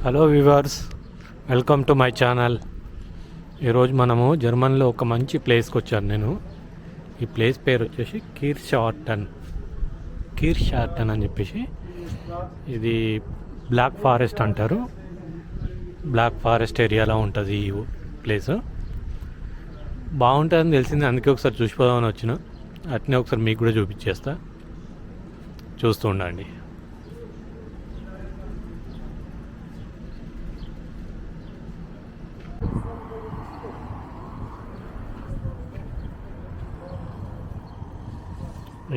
Hello viewers, welcome to my channel. ఈరోజు మనము జర్మనీలో ఒక మంచి ప్లేస్కి వచ్చాను నేను. ఈ ప్లేస్ పేరు వచ్చేసి కీర్షార్టన్ అని చెప్పేసి. ఇది బ్లాక్ ఫారెస్ట్ అంటారు. బ్లాక్ ఫారెస్ట్ ఏరియాలో ఉంటుంది ఈ ప్లేస్. బాగుంటుందని తెలిసింది, అందుకే ఒకసారి చూసిపోదామని వచ్చిన. అట్నే ఒకసారి మీకు కూడా చూపించేస్తా, చూస్తూ ఉండండి.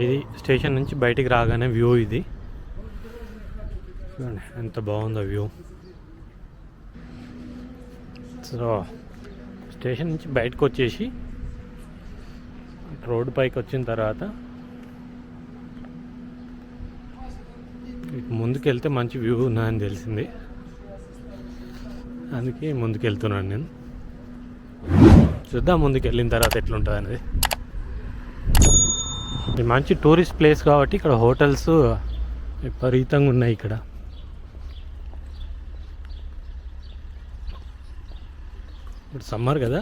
ఇది స్టేషన్ నుంచి బయటికి రాగానే వ్యూ. ఇది చూడండి ఎంత బాగుందో వ్యూ. సో స్టేషన్ నుంచి బయటకు వచ్చేసి రోడ్డు పైకి వచ్చిన తర్వాత ముందుకు వెళ్తే మంచి వ్యూ ఉన్నాయని తెలిసింది, అందుకే ముందుకు వెళ్తున్నాను నేను. చూద్దాం ముందుకు వెళ్ళిన తర్వాత ఎట్లుంటుంది అనేది. ఇది మంచి టూరిస్ట్ ప్లేస్ కాబట్టి ఇక్కడ హోటల్స్ విపరీతంగా ఉన్నాయి. ఇక్కడ ఇప్పుడు సమ్మర్ కదా,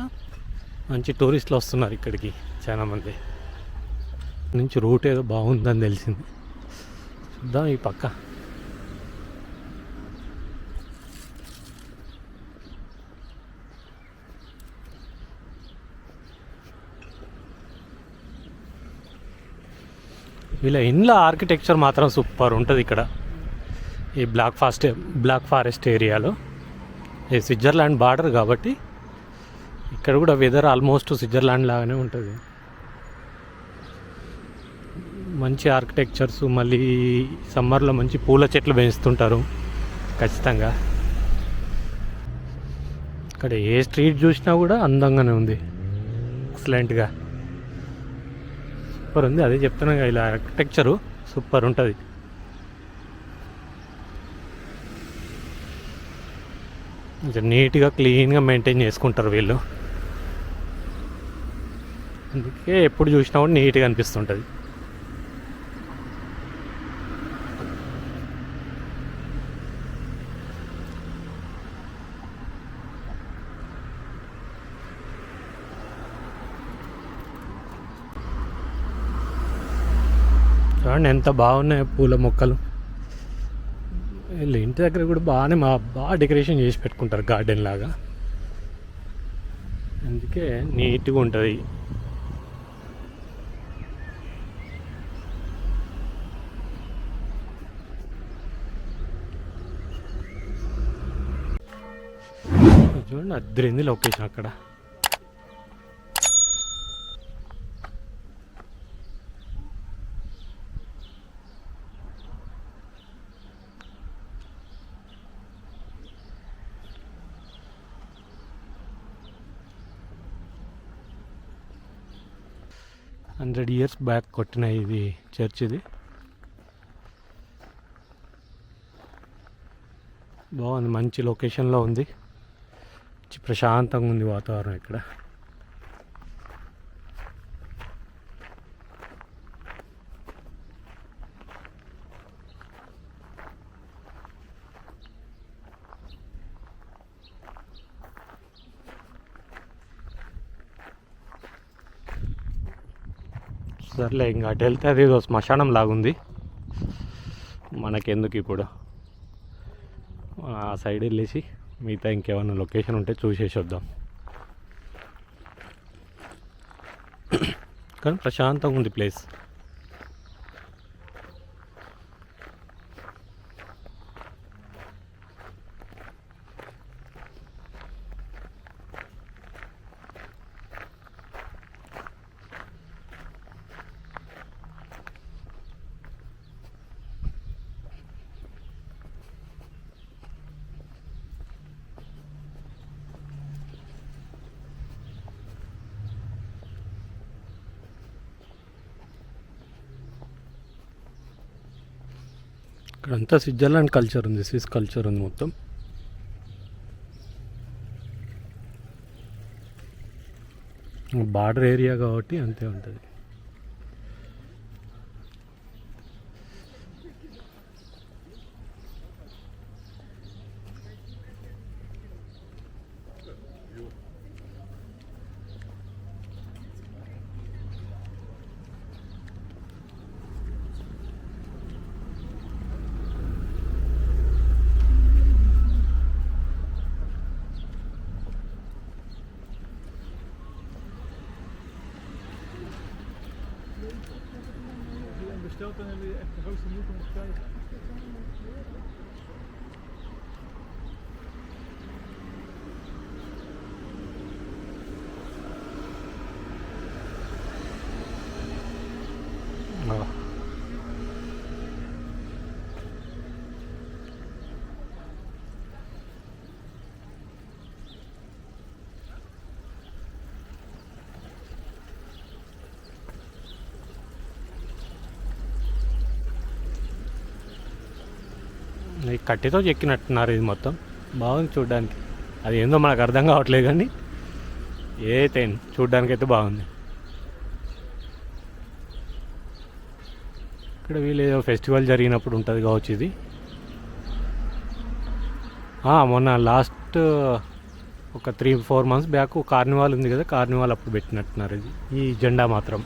మంచి టూరిస్టులు వస్తున్నారు ఇక్కడికి చాలామంది. నుంచి రూట్ ఏదో బాగుందని తెలిసింది. చూద్దాం ఈ పక్క. వీళ్ళ ఇండ్ల ఆర్కిటెక్చర్ మాత్రం సూపర్ ఉంటుంది ఇక్కడ ఈ బ్లాక్ ఫారెస్ట్ ఏరియాలో. ఇది స్విట్జర్లాండ్ బార్డర్ కాబట్టి ఇక్కడ కూడా వెదర్ ఆల్మోస్ట్ స్విట్జర్లాండ్ లాగానే ఉంటుంది. మంచి ఆర్కిటెక్చర్స్, మళ్ళీ సమ్మర్లో మంచి పూల చెట్లు పెంచుతుంటారు ఖచ్చితంగా. ఇక్కడ ఏ స్ట్రీట్ చూసినా కూడా అందంగానే ఉంది, ఎక్సలెంట్గా సూపర్ ఉంది. అదే చెప్తున్నా, ఇలా ఆర్కిటెక్చరు సూపర్ ఉంటుంది. కొంచెం నీట్గా క్లీన్గా మెయింటైన్ చేసుకుంటారు వీళ్ళు, అందుకే ఎప్పుడు చూసినా కూడా నీట్గా అనిపిస్తుంటుంది. చూడండి ఎంత బాగున్నాయి పూల మొక్కలు. వీళ్ళు ఇంటి దగ్గర కూడా బాగా డెకరేషన్ చేసి పెట్టుకుంటారు గార్డెన్ లాగా, అందుకే నీట్గా ఉంటుంది. చూడండి అద్దరింది లొకేషన్ అక్కడ. 100 years బ్యాక్ కొట్టిన ఇది చర్చ్. ఇది బాగుంది, మంచి లొకేషన్లో ఉంది, ప్రశాంతంగా ఉంది వాతావరణం ఇక్కడ. సర్లే, ఇంకా అటు వెళ్తే అది శ్మశానం లాగుంది, మనకెందుకు ఇప్పుడు. ఆ సైడ్ వెళ్ళేసి మిగతా ఇంకేమైనా లొకేషన్ ఉంటే చూసేసి వద్దాం. కానీ ప్రశాంతంగా ఉంది ప్లేస్. ఇక్కడంతా స్విట్జర్లాండ్ కల్చర్ ఉంది, స్విస్ కల్చర్ ఉంది మొత్తం. బార్డర్ ఏరియా కాబట్టి అంతే ఉంటుంది. ఈ కట్టెతో చెక్కినట్టున్నారు ఇది మొత్తం. బాగుంది చూడడానికి. అది ఏందో మనకు అర్థం కావట్లేదు కానీ ఏదైతే చూడ్డానికి అయితే బాగుంది. ఇక్కడ వీళ్ళు ఏదో ఫెస్టివల్ జరిగినప్పుడు ఉంటుంది కావచ్చు ఇది. మొన్న లాస్ట్ ఒక 3-4 months బ్యాక్ కార్నివాల్ ఉంది కదా, కార్నివాల్ అప్పుడు పెట్టినట్టున్నారు ఇది ఈ జెండా మాత్రం.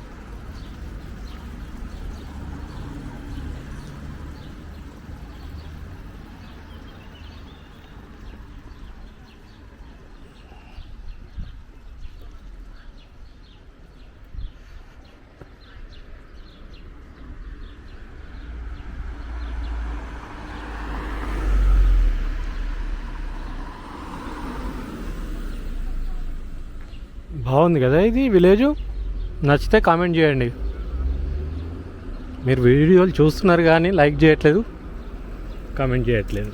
బాగుంది కదా ఇది విలేజు. నచ్చితే కామెంట్ చేయండి. మీరు వీడియోలు చూస్తున్నారు కానీ లైక్ చేయట్లేదు, కామెంట్ చేయట్లేదు.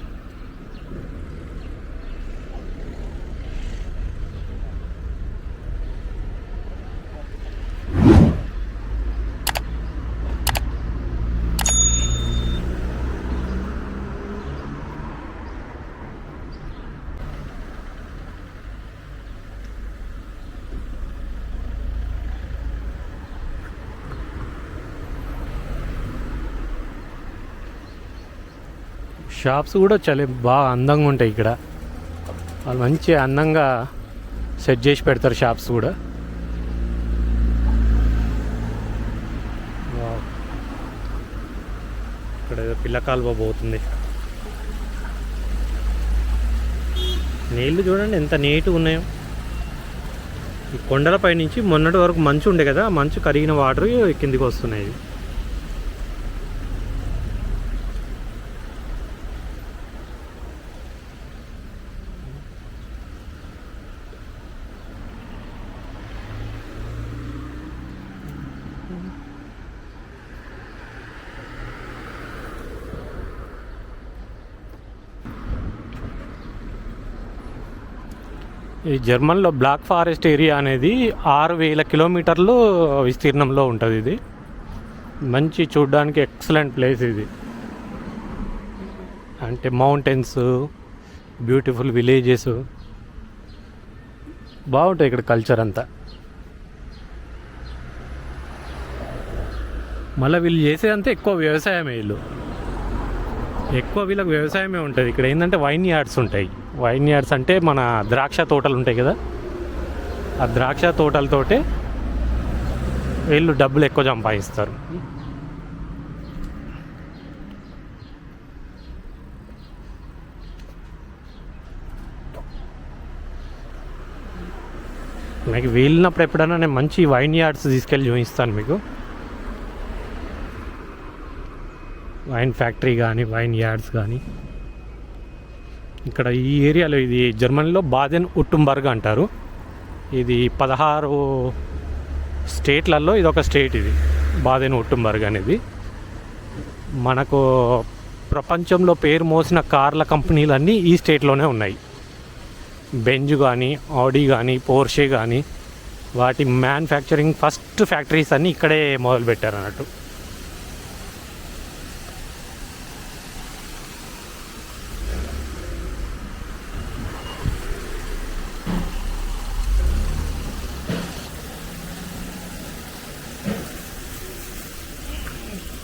షాప్స్ కూడా చాలా బాగా అందంగా ఉంటాయి ఇక్కడ. వాళ్ళు మంచి అందంగా సెట్ చేసి పెడతారు షాప్స్ కూడా. ఇక్కడ ఏదో పిల్ల కాలువ పోతుంది. నీళ్ళు చూడండి ఎంత నీట్గా ఉన్నాయో. ఈ కొండలపై నుంచి మొన్నటి వరకు మంచు ఉండే కదా, మంచు కరిగిన వాటర్ కిందికి వస్తున్నాయి. ఈ జర్మన్లో బ్లాక్ ఫారెస్ట్ ఏరియా అనేది 6000 కిలోమీటర్లు విస్తీర్ణంలో ఉంటుంది. ఇది మంచి చూడడానికి ఎక్సలెంట్ ప్లేస్ ఇది. అంటే మౌంటైన్స్, బ్యూటిఫుల్ విలేజెస్ బాగుంటాయి ఇక్కడ. కల్చర్ అంతా మళ్ళీ వీళ్ళు చేసేదంతా ఎక్కువ వ్యవసాయమే. వీళ్ళకి వ్యవసాయమే ఉంటుంది. ఇక్కడ ఏంటంటే వైన్ యార్డ్స్ ఉంటాయి. వైన్ యార్డ్స్ అంటే మన ద్రాక్ష తోటలు ఉంటాయి కదా, ఆ ద్రాక్ష తోటలతోటే వీళ్ళు డబ్బులు ఎక్కువ సంపాదిస్తారు. నాకు వీళ్ళినప్పుడు ఎప్పుడైనా నేను మంచి వైన్ యార్డ్స్ తీసుకెళ్ళి చూపిస్తాను మీకు. వైన్ ఫ్యాక్టరీ కానీ, వైన్ యార్డ్స్ కానీ. ఇక్కడ ఈ ఏరియాలో ఇది జర్మనీలో బాదెన్ ఉట్టంబర్గ్ అంటారు. ఇది 16 స్టేట్లలో ఇది ఒక స్టేట్. ఇది బాదెన్ ఉట్టంబర్గ్ అనేది మనకు ప్రపంచంలో పేరు మోసిన కార్ల కంపెనీలన్నీ ఈ స్టేట్లోనే ఉన్నాయి. బెంజ్ కానీ, ఆడీ కానీ, పోర్షే కానీ వాటి మ్యానుఫ్యాక్చరింగ్ ఫస్ట్ ఫ్యాక్టరీస్ అన్నీ ఇక్కడే మొదలుపెట్టారు అన్నట్టు.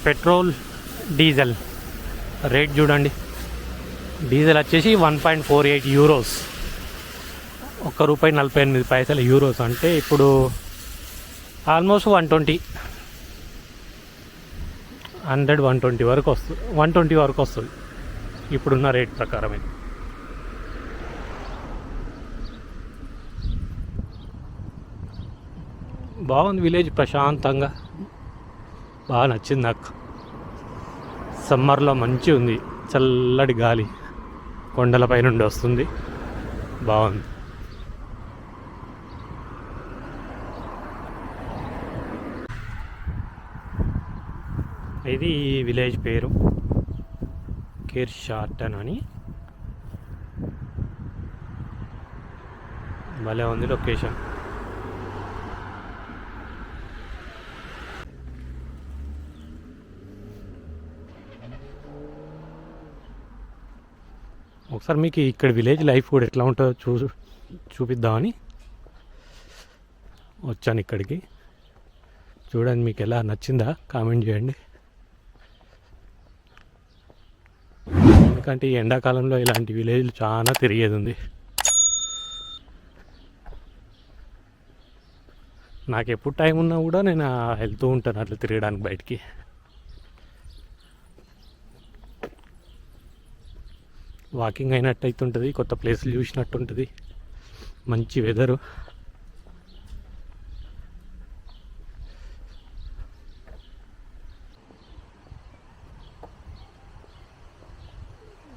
పెట్రోల్, డీజిల్ రేట్ చూడండి. డీజిల్ వచ్చేసి 1.48 యూరోస్, ₹1.48 యూరోస్ అంటే ఇప్పుడు ఆల్మోస్ట్ 120 వరకు వస్తుంది. 120 వరకు వస్తుంది ఇప్పుడున్న రేట్ ప్రకారమే. బాగుంది విలేజ్, ప్రశాంతంగా బాగా నచ్చింది నాకు. సమ్మర్లో మంచి ఉంది, చల్లటి గాలి కొండలపై నుండి వస్తుంది, బాగుంది. ఇది ఈ విలేజ్ పేరు కిర్షార్టన్ అని. భలే ఉంది లొకేషన్. ఒకసారి మీకు ఇక్కడ విలేజ్ లైఫ్ కూడా ఎట్లా ఉంటుందో చూపిద్దామని వచ్చాను ఇక్కడికి. చూడండి, మీకు ఎలా నచ్చిందా కామెంట్ చేయండి. ఎందుకంటే ఈ ఎండాకాలంలో ఇలాంటి విలేజ్లు చాలా తిరిగేది ఉంది. నాకు ఎప్పుడు టైం ఉన్నా కూడా నేను వెళ్తూ ఉంటాను అట్లా తిరగడానికి బయటికి. వాకింగ్ అయినట్టు అవుతుంటుంది, కొత్త ప్లేస్లు చూసినట్టు ఉంటుంది, మంచి వెదరు.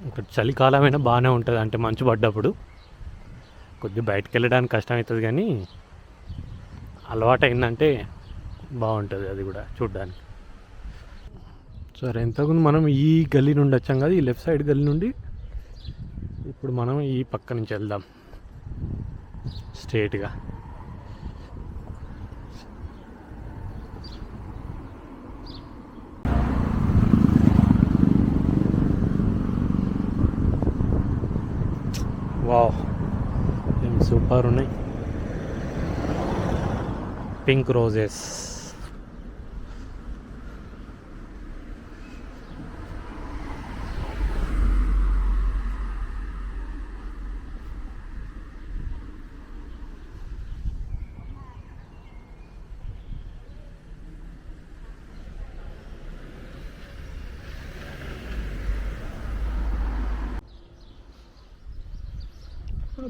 ఇక్కడ చలికాలమైనా బాగానే ఉంటుంది, అంటే మంచు పడ్డప్పుడు కొద్దిగా బయటకు వెళ్ళడానికి కష్టం అవుతుంది, కానీ అలవాటు అయిందంటే బాగుంటుంది అది కూడా చూడ్డానికి. సరే, ఇంతకుముందు మనం ఈ గల్లీ నుండి వచ్చాం కదా, ఈ లెఫ్ట్ సైడ్ గల్లీ నుండి ఇప్పుడు మనం ఈ పక్క నుంచి వెళ్దాం స్ట్రేట్గా. వావ్, ఏం సూపర్ ఉన్నాయి పింక్ రోజెస్.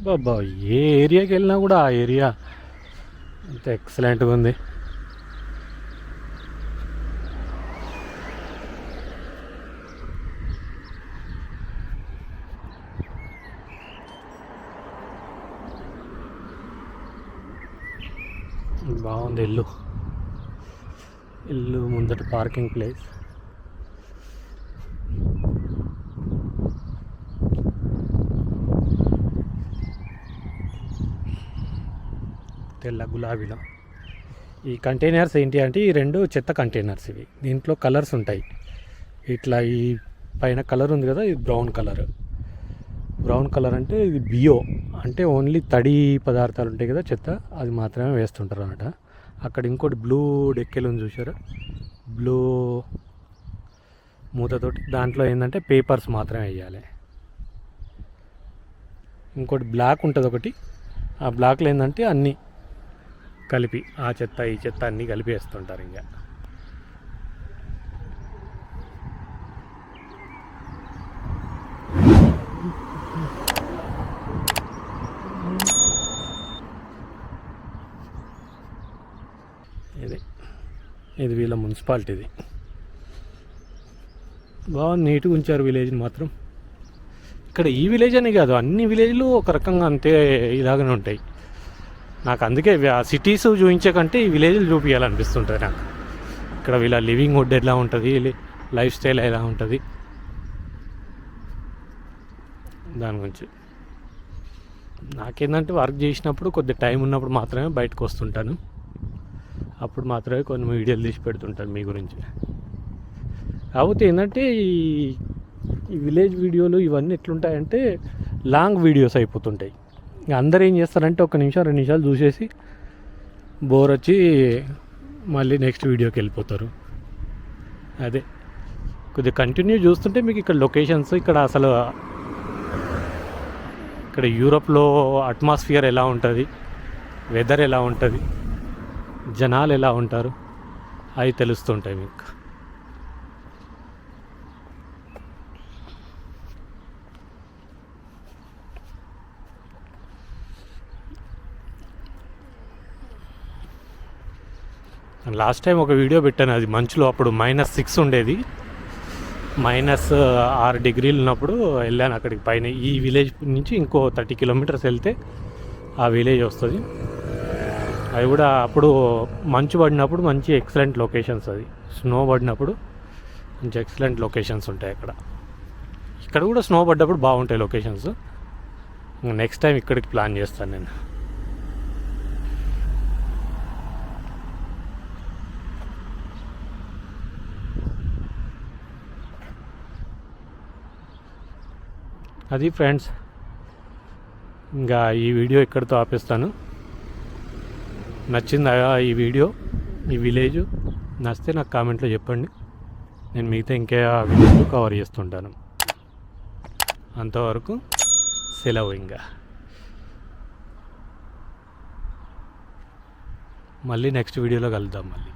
బాబా, ఏ ఏరియాకి వెళ్ళినా కూడా ఆ ఏరియా అంత ఎక్సలెంట్గా ఉంది. బాగుంది ఇల్లు ముందట పార్కింగ్ ప్లేస్. తెల్ల గులాబీలో ఈ కంటైనర్స్ ఏంటి అంటే ఈ రెండు చెత్త కంటైనర్స్. ఇవి దీంట్లో కలర్స్ ఉంటాయి. ఇట్లా ఈ పైన కలర్ ఉంది కదా, ఇది బ్రౌన్ కలర్ అంటే ఇది బియో, అంటే ఓన్లీ తడి పదార్థాలు ఉంటాయి కదా చెత్త, అది మాత్రమే వేస్తుంటారు అన్నమాట. అక్కడ ఇంకోటి బ్లూ డెక్కెలు ఉంది చూసారా, బ్లూ మూతతోటి, దాంట్లో ఏంటంటే పేపర్స్ మాత్రమే వేయాలి. ఇంకోటి బ్లాక్ ఉంటుంది ఒకటి, ఆ బ్లాక్లో ఏంటంటే అన్నీ కలిపి ఆ చెత్త ఈ చెత్త అన్నీ కలిపి వేస్తుంటారు. ఇంకా ఇది వీళ్ళ మున్సిపాలిటీది. బాగా నీట్గా ఉంచారు విలేజ్ని మాత్రం. ఇక్కడ ఈ విలేజ్ అని కాదు, అన్ని విలేజ్లు ఒక రకంగా అంతే ఇలాగనే ఉంటాయి. నాకు అందుకే సిటీస్ చూపించే కంటే ఈ విలేజ్లు చూపించాలనిపిస్తుంటుంది నాకు. ఇక్కడ వీళ్ళ లివింగ్ హుడ్ ఎలా ఉంటుంది, లైఫ్ స్టైల్ ఎలా ఉంటుంది, దాని గురించి. నాకేంటంటే వర్క్ చేసినప్పుడు కొద్దిగా టైం ఉన్నప్పుడు మాత్రమే బయటకు వస్తుంటాను, అప్పుడు మాత్రమే కొన్ని వీడియోలు తీసి పెడుతుంటాను మీ గురించి. కాకపోతే ఏంటంటే ఈ విలేజ్ వీడియోలు ఇవన్నీ ఎట్లుంటాయంటే లాంగ్ వీడియోస్ అయిపోతుంటాయి. అందరూ ఏం చేస్తారంటే 1 నిమిషం 2 నిమిషాలు చూసేసి బోర్ వచ్చి మళ్ళీ నెక్స్ట్ వీడియోకి వెళ్ళిపోతారు. అదే కొద్దిగా కంటిన్యూ చూస్తుంటే మీకు ఇక్కడ లొకేషన్స్, ఇక్కడ అసలు ఇక్కడ యూరోప్లో అట్మాస్ఫియర్ ఎలా ఉంటుంది, వెదర్ ఎలా ఉంటుంది, జనాలు ఎలా ఉంటారు, అవి తెలుస్తుంటాయి మీకు. లాస్ట్ టైం ఒక వీడియో పెట్టాను, అది మంచులో అప్పుడు -6 ఉండేది. -6 డిగ్రీలు ఉన్నప్పుడు వెళ్ళాను అక్కడికి పైన. ఈ విలేజ్ నుంచి ఇంకో 30 కిలోమీటర్స్ వెళ్తే ఆ విలేజ్ వస్తుంది. అది కూడా అప్పుడు మంచు పడినప్పుడు మంచి ఎక్సలెంట్ లొకేషన్స్. అది స్నో పడినప్పుడు మంచి ఎక్సలెంట్ లొకేషన్స్ ఉంటాయి అక్కడ. ఇక్కడ కూడా స్నో పడ్డప్పుడు బాగుంటాయి లొకేషన్స్. నెక్స్ట్ టైం ఇక్కడికి ప్లాన్ చేస్తాను నేను. అది ఫ్రెండ్స్, ఇంకా ఈ వీడియో ఇక్కడితో ఆపేస్తాను. నచ్చిందా ఈ వీడియో, ఈ విలేజ్? నచ్చితే నాకు కామెంట్లో చెప్పండి. నేను మిగతా ఇంకా విలేజ్ కవర్ చేస్తుంటాను. అంతవరకు సెలవు. ఇంకా మళ్ళీ నెక్స్ట్ వీడియోలో కలుద్దాం. మళ్ళీ